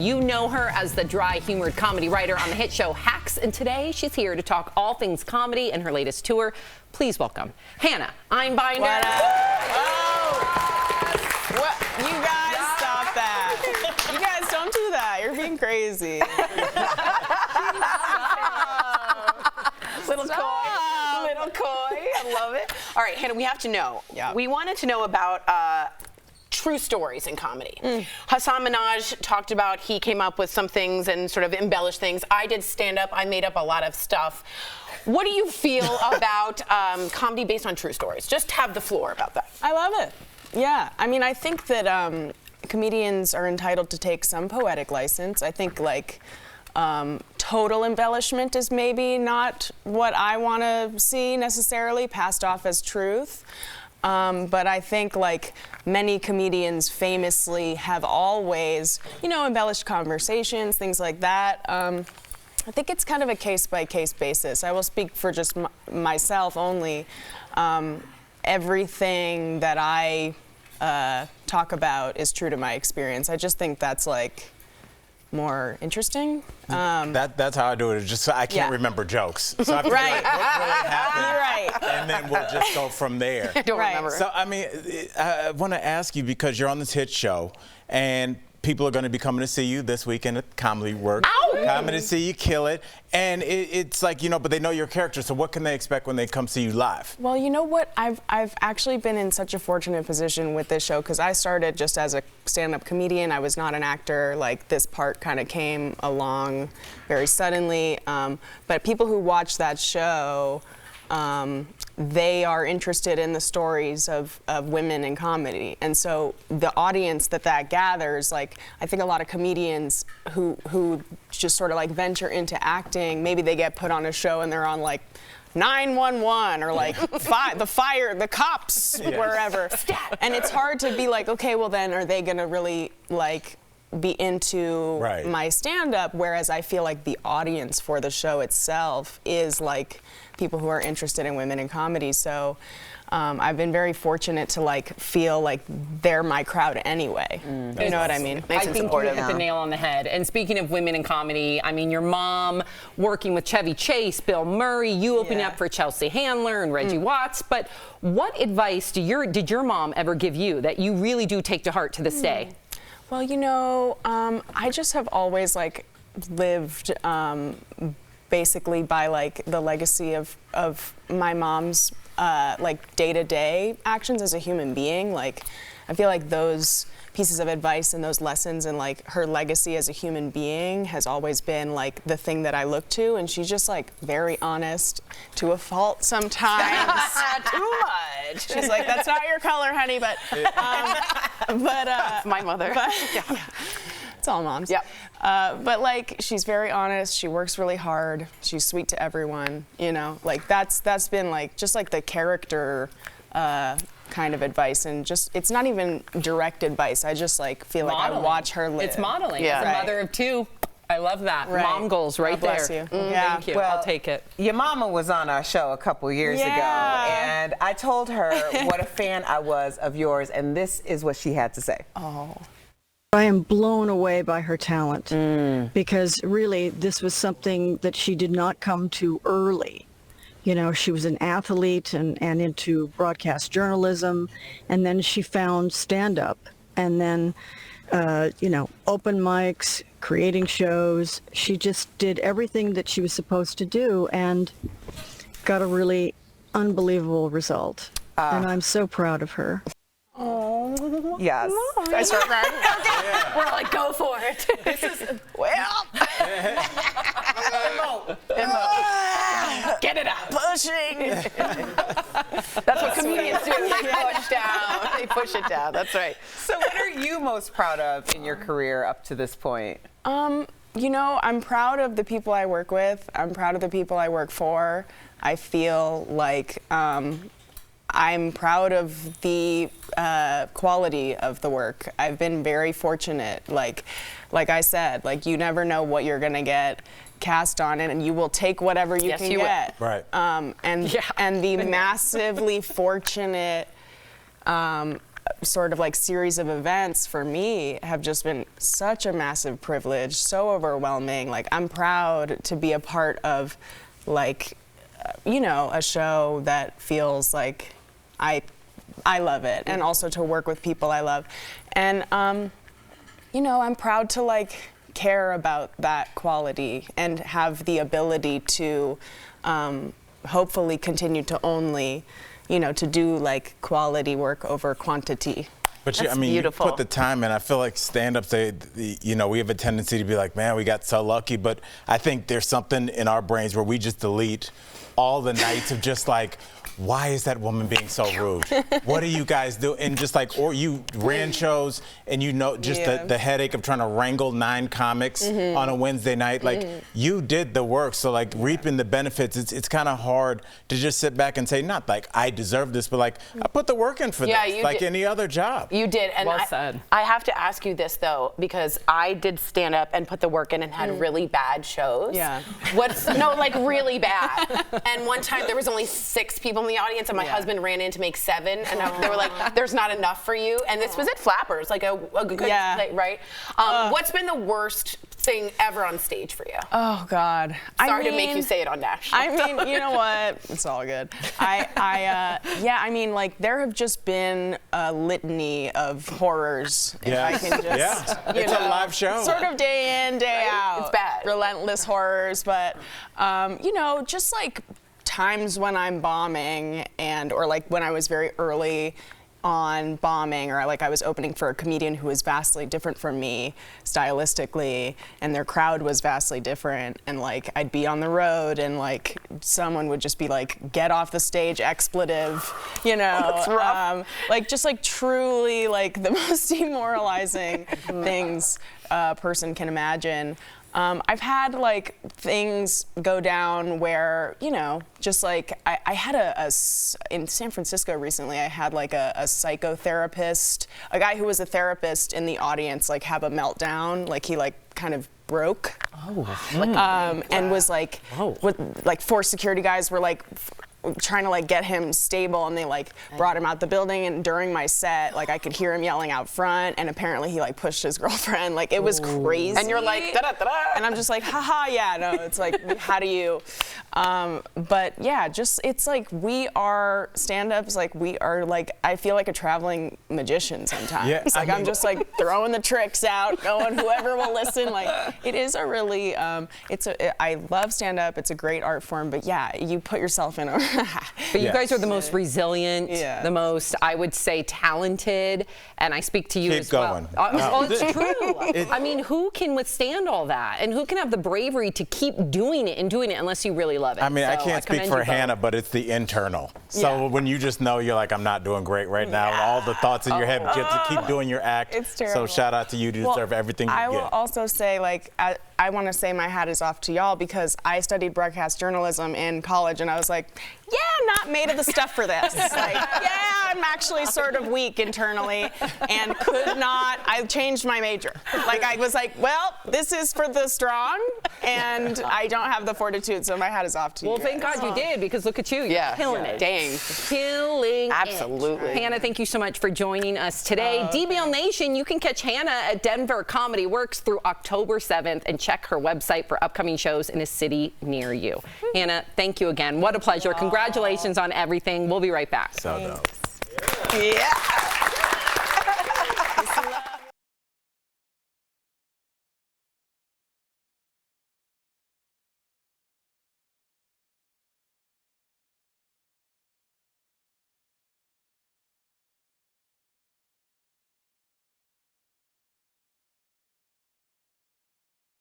You know her as the dry, humored comedy writer on the hit show Hacks, and today she's here to talk all things comedy and her latest tour. Please welcome Hannah Einbinder. What up? Oh! What? You guys, stop that. You guys, don't do that. You're being crazy. Little coy. I love it. All right, Hannah, we have to know. Yeah. We wanted to know about true stories in comedy. Hassan Minhaj talked about he came up with some things and sort of embellished things. I did stand-up. I made up a lot of stuff. What do you feel about comedy based on true stories? Just have the floor about that. I love it. Yeah. I mean, I think that comedians are entitled to take some poetic license. I think, like, total embellishment is maybe not what I want to see necessarily passed off as truth. But I think, like, many comedians famously have always, embellished conversations, things like that. I think it's kind of a case-by-case basis. I will speak for just myself only. Everything that I talk about is true to my experience. I just think that's, like, more interesting. That's how I do it. It's just I can't remember jokes. So I have to Right. be like, what really happened? Right. And then we'll just go from there. I don't remember. So, I mean, I want to ask you, because you're on this hit show, and people are going to be coming to see you this weekend at Comedy Works. Coming to see you kill it. And it's like, but they know your character, so what can they expect when they come see you live? Well, you know what? I've actually been in such a fortunate position with this show, because I started just as a stand-up comedian. I was not an actor. Like, this part kind of came along very suddenly. But people who watch that show, they are interested in the stories of women in comedy. And so the audience that gathers, like, I think a lot of comedians who just sort of like venture into acting, maybe they get put on a show and they're on like 911 or like the cops, wherever. And it's hard to be like, okay, well then are they gonna really like be into my stand-up, whereas I feel like the audience for the show itself is like people who are interested in women in comedy. So I've been very fortunate to like feel like they're my crowd anyway. You know what I mean? I think you hit the nail on the head. And speaking of women in comedy, I mean, your mom working with Chevy Chase, Bill Murray, you opening up for Chelsea Handler and Reggie Watts. But what advice did your mom ever give you that you really do take to heart to this day? Well, I just have always like lived basically by like the legacy of my mom's like day-to-day actions as a human being. Like, I feel like those pieces of advice and those lessons and like her legacy as a human being has always been like the thing that I look to, and she's just like very honest to a fault sometimes. Too much. She's like, that's not your color, honey, but my mother. It's all moms. Yep. But like, she's very honest. She works really hard. She's sweet to everyone. Like that's been like just like the character kind of advice, and just it's not even direct advice. I just like feel like I watch her live. It's modeling. Yeah. As a mother of two. I love that. Mom goals right God bless there. You. Yeah. Thank you. Well, I'll take it. Your mama was on our show a couple years ago, and I told her what a fan I was of yours, and this is what she had to say. I am blown away by her talent, because really this was something that she did not come to early. She was an athlete and into broadcast journalism, and then she found stand-up, and then open mics, creating shows. She just did everything that she was supposed to do and got a really unbelievable result. And I'm so proud of her. Yes. I start crying. We're like, go for it. Well. Get it out. Pushing. That's what comedians do. They push down. They push it down. That's right. So what are you most proud of in your career up to this point? I'm proud of the people I work with. I'm proud of the people I work for. I feel like I'm proud of the quality of the work. I've been very fortunate. Like I said, like you never know what you're gonna get cast on it, and you will take whatever you can get. Right. And the massively fortunate sort of like series of events for me have just been such a massive privilege, so overwhelming. Like, I'm proud to be a part of, like, you know, a show that feels like I love it, and also to work with people I love. And, you know, I'm proud to, like, care about that quality and have the ability to hopefully continue to only, you know, to do, like, quality work over quantity. But I mean, beautiful. you put the time in. I feel like stand-ups, you know, we have a tendency to be like, man, we got so lucky. But I think there's something in our brains where we just delete all the nights of just like, why is that woman being so rude? What do you guys do? And just like, or you ran shows and you know, just the headache of trying to wrangle 9 comics on a Wednesday night. Like, you did the work. So like reaping the benefits, it's kind of hard to just sit back and say, not like I deserve this, but like I put the work in for this, like any other job. You did. And well said. I have to ask you this though, because I did stand up and put the work in and had really bad shows. Yeah. No, like really bad. And one time there was only 6 people in the audience, and my husband ran in to make 7, and they were like, "There's not enough for you." And this was at Flappers, like a good play, right? What's been the worst thing ever on stage for you? Oh God. Sorry to make you say it on national. I mean, you know what? It's all good. Yeah, I mean, like, there have just been a litany of horrors. If I can just, you it's know, a live show. Sort of day in, day out. It's bad. Relentless horrors, but you know, just like times when I'm bombing, or like when I was very early on bombing, or like I was opening for a comedian who was vastly different from me stylistically, and their crowd was vastly different, and like I'd be on the road and like someone would just be like, get off the stage, expletive, you know. That's rough. Like just like truly like the most demoralizing things a person can imagine. I've had like things go down where, you know, just like I had in San Francisco recently, I had like a psychotherapist, a guy who was a therapist in the audience, like have a meltdown, like he like kind of broke. And was like, like 4 security guys were like trying to like get him stable, and they like brought him out the building, and during my set like I could hear him yelling out front, and apparently he like pushed his girlfriend, like it was crazy. And you're like, da-da-da-da. And I'm just like, haha, yeah, no, it's like, how do you, but yeah, just, it's like we are stand-ups, like we are like, I feel like a traveling magician sometimes. Yeah, like I'm just like throwing the tricks out, going whoever will listen, like it is a really, I love stand-up, it's a great art form, but yeah, you put yourself in a But you guys are the most resilient, the most, I would say, talented, and I speak to you as well. Well, it's true. I mean, who can withstand all that? And who can have the bravery to keep doing it unless you really love it? I mean, so I can't speak for Hannah, but it's the internal. So when you just know you're like, I'm not doing great right now, and all the thoughts in your head, you have to keep doing your act. It's terrible. So shout out to you, you deserve everything you get. I will also say, like, I want to say my hat is off to y'all, because I studied broadcast journalism in college, and I was like, yeah, I'm not made of the stuff for this. Like, yeah, I'm actually sort of weak internally and I changed my major. Like, I was like, well, this is for the strong, and I don't have the fortitude, so my hat is off to you. Well, thank God you did, because look at you. You're killing it. Dang. Killing Absolutely. it. Hannah, thank you so much for joining us today. DBL Nation, you can catch Hannah at Denver Comedy Works through October 7th, and check her website for upcoming shows in a city near you. Hannah, thank you again. What a pleasure. Congratulations on everything. We'll be right back. So dope. Yeah.